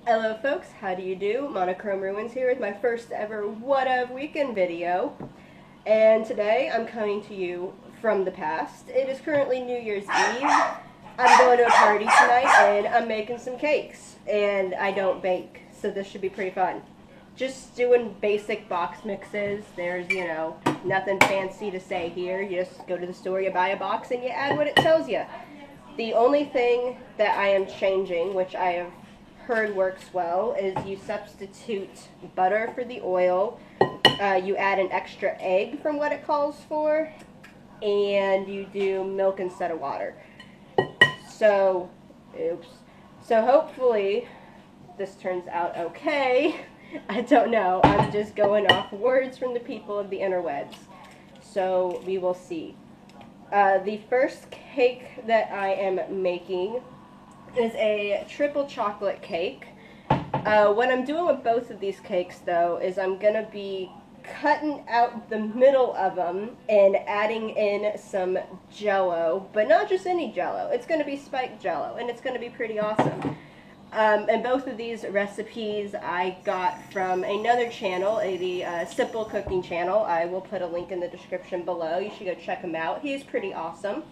Hello folks, how do you do? Monochrome Ruins here with my first ever What Of Weekend video. And today I'm coming to you from the past. It is currently New Year's Eve. I'm going to a party tonight and I'm making some cakes. And I don't bake, so this should be pretty fun. Just doing basic box mixes. There's, nothing fancy to say here. You just go to the store, you buy a box, and you add what it tells you. The only thing that I am changing, which I have heard works well, is you substitute butter for the oil, you add an extra egg from what it calls for, and you do milk instead of water. So hopefully this turns out okay. I don't know, I'm just going off words from the people of the interwebs, so we will see. The first cake that I am making is a triple chocolate cake. What I'm doing with both of these cakes, though, is I'm going to be cutting out the middle of them and adding in some Jell-O, but not just any Jell-O. It's going to be spiked Jell-O, and it's going to be pretty awesome. And both of these recipes I got from another channel, the Simple Cooking channel. I will put a link in the description below. You should go check him out. He's pretty awesome.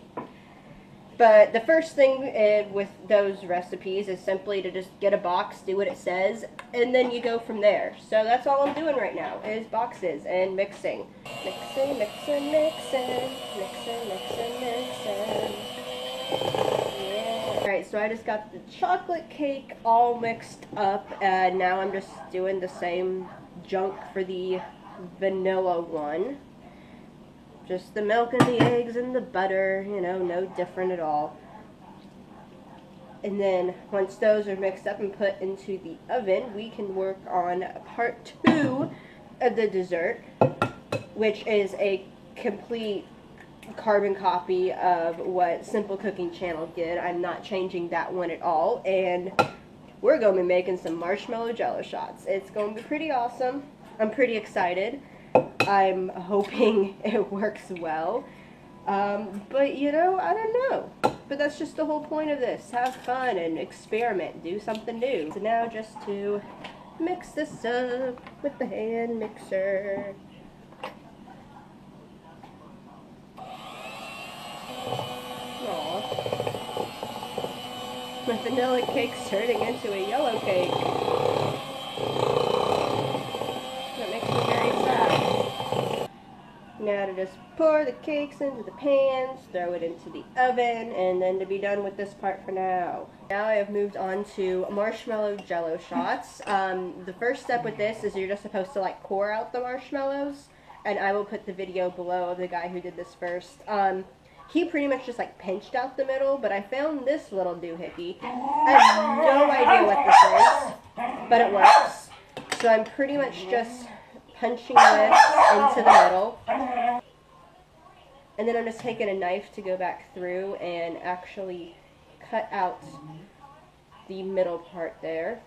But the first thing with those recipes is simply to just get a box, do what it says, and then you go from there. So that's all I'm doing right now, is boxes and mixing. Mixing, mixing, mixing, mixing, mixing, mixing. Yeah. Alright, so I just got the chocolate cake all mixed up, and now I'm just doing the same junk for the vanilla one. Just the milk and the eggs and the butter, no different at all. And then once those are mixed up and put into the oven, we can work on part 2 of the dessert, which is a complete carbon copy of what Simple Cooking channel did. I'm not changing that one at all, and we're going to be making some marshmallow Jell-O shots. It's going to be pretty awesome. I'm pretty excited. I'm hoping it works well, but I don't know. But that's just the whole point of this. Have fun and experiment, do something new. So now just to mix this up with the hand mixer. Aww. My vanilla cake's turning into a yellow cake. Now to just pour the cakes into the pans, throw it into the oven, and then to be done with this part for now. Now I have moved on to marshmallow Jell-O shots. The first step with this is you're just supposed to pour out the marshmallows, and I will put the video below of the guy who did this first. He pretty much just pinched out the middle, but I found this little doohickey. I have no idea what this is, but it works. So I'm pretty much just punching this into the middle, and then I'm just taking a knife to go back through and actually cut out the middle part there.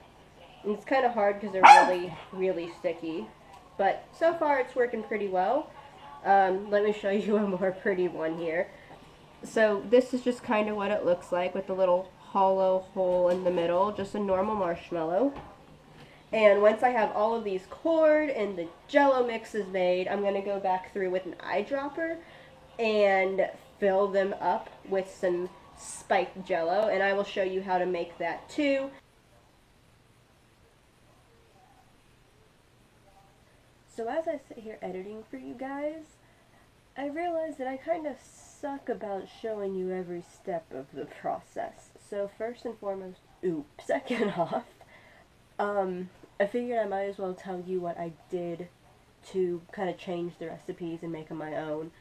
And it's kind of hard because they're really, really sticky, but so far it's working pretty well. Let me show you a more pretty one here. So this is just kind of what it looks like with the little hollow hole in the middle, just a normal marshmallow. And once I have all of these cored and the Jell-O mix is made, I'm going to go back through with an eyedropper and fill them up with some spiked Jell-O, and I will show you how to make that too. So as I sit here editing for you guys, I realize that I kind of suck about showing you every step of the process. So first and foremost, second off, I figured I might as well tell you what I did to kind of change the recipes and make them my own.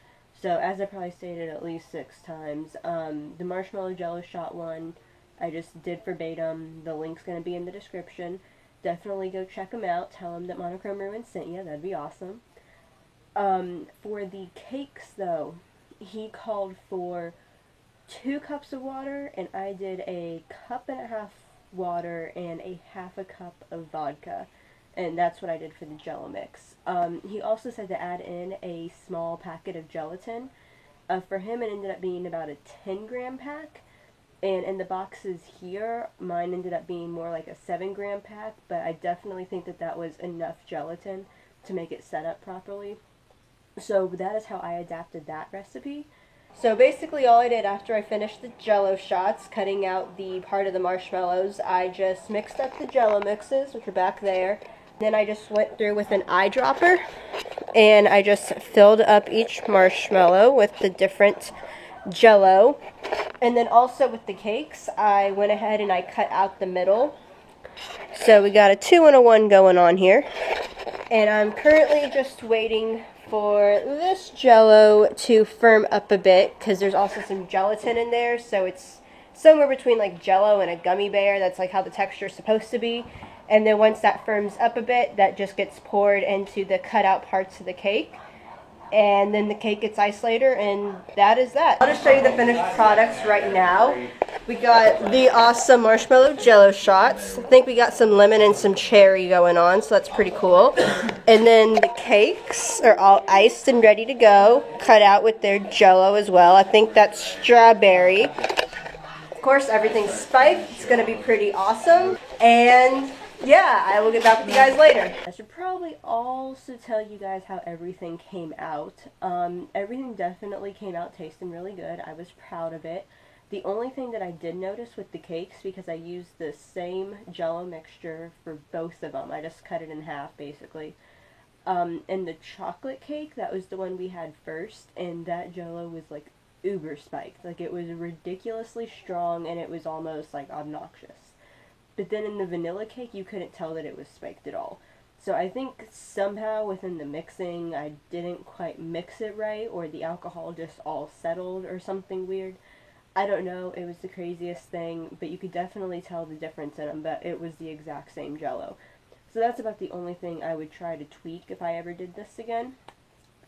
So as I probably stated at least 6 times, the marshmallow Jell-O shot one I just did verbatim. The link's going to be in the description. Definitely go check them out. Tell them that Monochrome Ruins sent you. That'd be awesome. For the cakes though, he called for 2 cups of water, and I did a 1.5 cups water and a 1/2 cup of vodka, and that's what I did for the Jell-O mix. He also said to add in a small packet of gelatin. For him it ended up being about a 10-gram pack, And in the boxes here, mine ended up being more like a 7-gram pack, but I definitely think that that was enough gelatin to make it set up properly. So that is how I adapted that recipe. So basically all I did after I finished the Jell-O shots, cutting out the part of the marshmallows, I just mixed up the Jell-O mixes, which are back there. Then I just went through with an eyedropper, and I just filled up each marshmallow with the different Jell-O. And then also with the cakes, I went ahead and I cut out the middle. So we got a 2 and a 1 going on here. And I'm currently just waiting for this Jell-O to firm up a bit, because there's also some gelatin in there, so it's somewhere between like Jell-O and a gummy bear. That's like how the texture is supposed to be. And then once that firms up a bit, that just gets poured into the cutout parts of the cake. And then the cake gets iced later, and that is that. I'll just show you the finished products right now. We got the awesome marshmallow Jell-O shots. I think we got some lemon and some cherry going on, so that's pretty cool. And then the cakes are all iced and ready to go, cut out with their Jell-O as well. I think that's strawberry. Of course, everything's spiked. It's going to be pretty awesome. And yeah, I will get back with you guys later. I should probably also tell you guys how everything came out. Everything definitely came out tasting really good. I was proud of it. The only thing that I did notice with the cakes, because I used the same Jell-O mixture for both of them, I just cut it in half basically. And the chocolate cake, that was the one we had first, and that Jell-O was like uber spiked. Like, it was ridiculously strong, and it was almost like obnoxious. But then in the vanilla cake, you couldn't tell that it was spiked at all. So I think somehow within the mixing, I didn't quite mix it right, or the alcohol just all settled or something weird. I don't know, it was the craziest thing, but you could definitely tell the difference in them, but it was the exact same Jell-O. So that's about the only thing I would try to tweak if I ever did this again.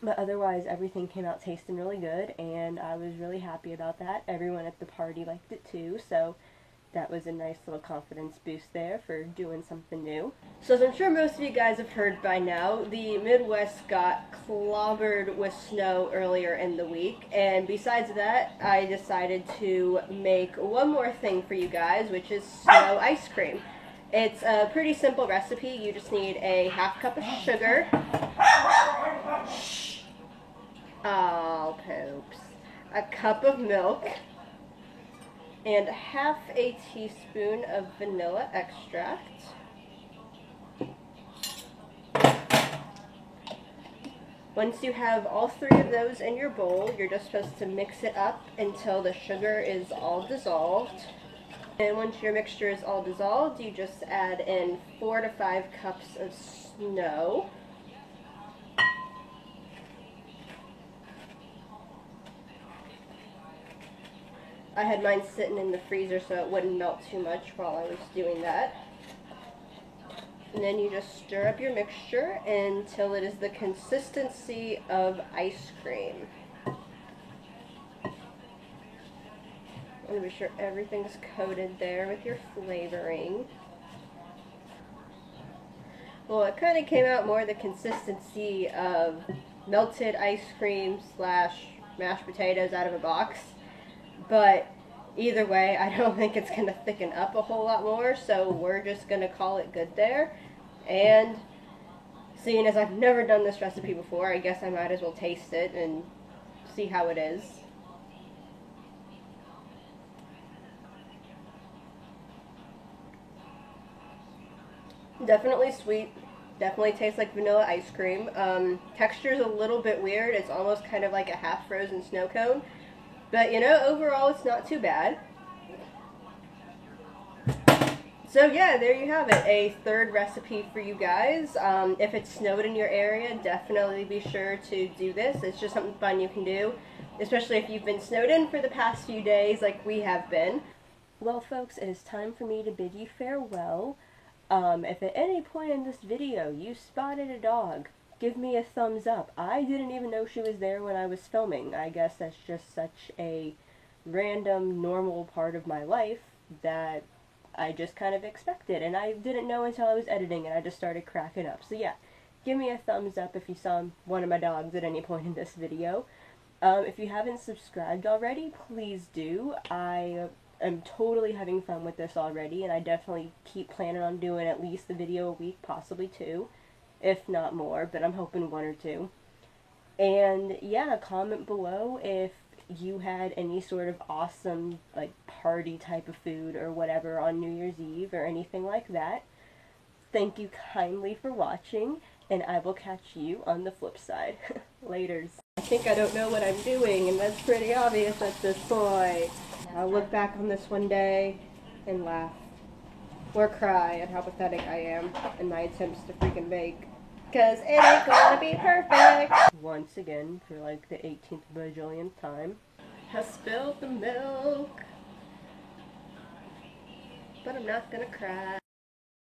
But otherwise, everything came out tasting really good, and I was really happy about that. Everyone at the party liked it too, so that was a nice little confidence boost there for doing something new. So as I'm sure most of you guys have heard by now, the Midwest got clobbered with snow earlier in the week. And besides that, I decided to make one more thing for you guys, which is snow ice cream. It's a pretty simple recipe. You just need a half cup of sugar. Oh, poops. A cup of milk. And half a teaspoon of vanilla extract. Once you have all 3 of those in your bowl, you're just supposed to mix it up until the sugar is all dissolved. And once your mixture is all dissolved, you just add in 4 to 5 cups of snow. I had mine sitting in the freezer so it wouldn't melt too much while I was doing that. And then you just stir up your mixture until it is the consistency of ice cream. I'm going to be sure everything's coated there with your flavoring. Well, it kind of came out more the consistency of melted ice cream slash mashed potatoes out of a box. But either way, I don't think it's going to thicken up a whole lot more, so we're just going to call it good there. And seeing as I've never done this recipe before, I guess I might as well taste it and see how it is. Definitely sweet. Definitely tastes like vanilla ice cream. Texture's a little bit weird. It's almost kind of like a half-frozen snow cone. But, you know, overall it's not too bad. So yeah, there you have it. A third recipe for you guys. If it snowed in your area, definitely be sure to do this. It's just something fun you can do, especially if you've been snowed in for the past few days like we have been. Well, folks, it is time for me to bid you farewell. If at any point in this video you spotted a dog, give me a thumbs up. I didn't even know she was there when I was filming. I guess that's just such a random, normal part of my life that I just kind of expected, and I didn't know until I was editing and I just started cracking up. So yeah, give me a thumbs up if you saw one of my dogs at any point in this video. If you haven't subscribed already, please do. I am totally having fun with this already, and I definitely keep planning on doing at least a video a week, possibly 2, if not more, but I'm hoping 1 or 2. And yeah, comment below if you had any sort of awesome, like, party type of food or whatever on New Year's Eve or anything like that. Thank you kindly for watching, and I will catch you on the flip side. Laters. I think I don't know what I'm doing, and that's pretty obvious at this point. I'll look back on this one day and laugh. Or cry at how pathetic I am in my attempts to freaking bake. Because it ain't gonna be perfect! Once again, for like the 18th bajillionth time, I spilled the milk. But I'm not gonna cry.